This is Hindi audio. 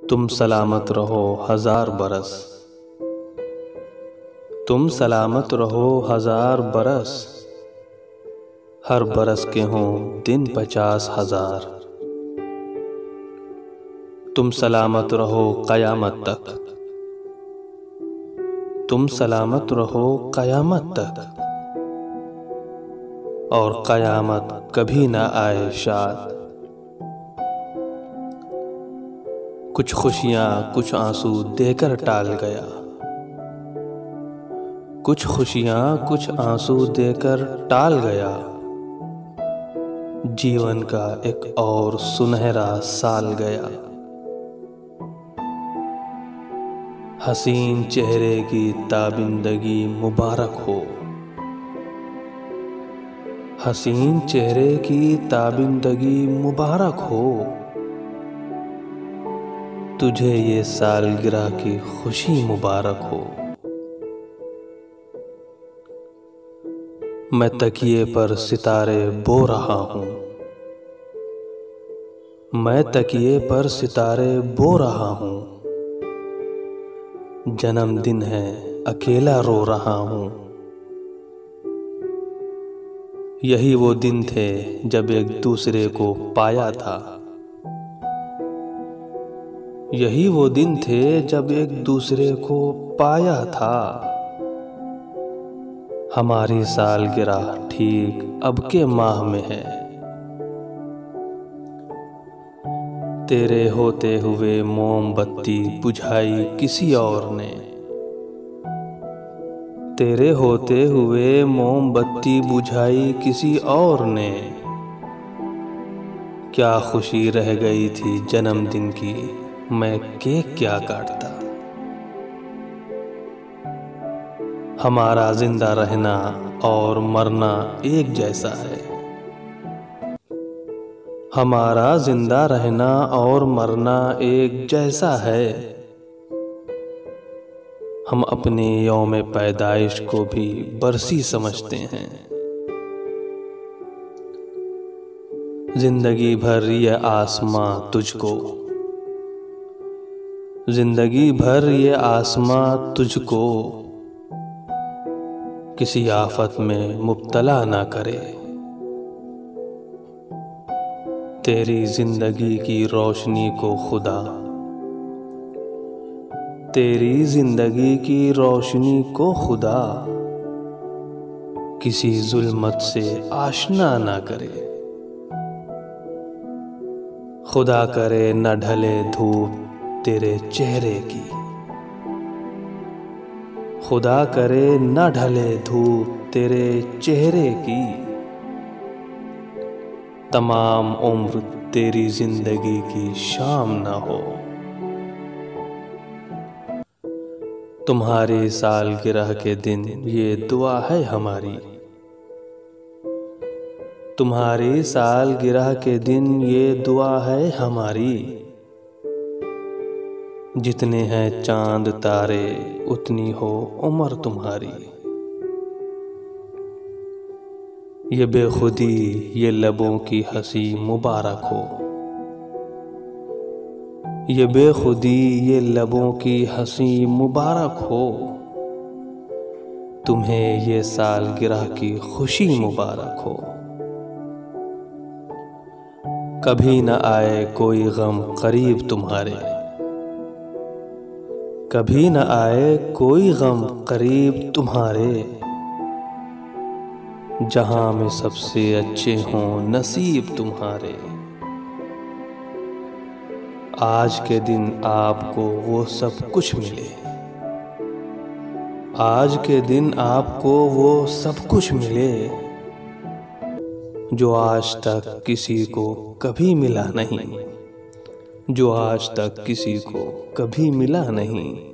तुम सलामत रहो हजार बरस। तुम सलामत रहो हजार बरस। हर बरस के हों दिन 50,000। तुम सलामत रहो क़यामत तक। तुम सलामत रहो क़यामत तक। और क़यामत कभी ना आए शाद। कुछ खुशियाँ कुछ आंसू देकर टाल गया। कुछ खुशियाँ कुछ आंसू देकर टाल गया। जीवन का एक और सुनहरा साल गया। हसीन चेहरे की ताबिंदगी मुबारक हो। हसीन चेहरे की ताबिंदगी मुबारक हो। तुझे ये सालगिरह की खुशी मुबारक हो। मैं तकिए पर सितारे बो रहा हूँ। मैं तकिए पर सितारे बो रहा हूँ। जन्मदिन है अकेला रो रहा हूँ। यही वो दिन थे जब एक दूसरे को पाया था। यही वो दिन थे जब एक दूसरे को पाया था। हमारी सालगिरह ठीक अब के माह में है। तेरे होते हुए मोमबत्ती बुझाई किसी और ने। तेरे होते हुए मोमबत्ती बुझाई किसी और ने। क्या खुशी रह गई थी जन्मदिन की, मैं केक क्या काटता। हमारा जिंदा रहना और मरना एक जैसा है। हमारा जिंदा रहना और मरना एक जैसा है। हम अपने यौम पैदाइश को भी बरसी समझते हैं। जिंदगी भर ये आसमां तुझको। जिंदगी भर ये आसमां तुझको किसी आफत में मुब्तला ना करे। तेरी जिंदगी की रोशनी को खुदा। तेरी जिंदगी की रोशनी को खुदा किसी जुल्मत से आशना ना करे। खुदा करे न ढले धूप तेरे चेहरे की। खुदा करे न ढले धूप तेरे चेहरे की। तमाम उम्र तेरी जिंदगी की शाम न हो। तुम्हारी सालगिरह के दिन ये दुआ है हमारी। तुम्हारी सालगिरह के दिन ये दुआ है हमारी। जितने हैं चांद तारे उतनी हो उम्र तुम्हारी। ये बेखुदी ये लबों की हंसी मुबारक हो। ये बेखुदी ये लबों की हंसी मुबारक हो। तुम्हें ये सालगिरह की खुशी मुबारक हो। कभी न आए कोई गम करीब तुम्हारे। कभी न आए कोई गम करीब तुम्हारे। जहां में सबसे अच्छे हों नसीब तुम्हारे। आज के दिन आपको वो सब कुछ मिले। आज के दिन आपको वो सब कुछ मिले जो आज तक किसी को कभी मिला नहीं। जो आज तक किसी को कभी मिला नहीं।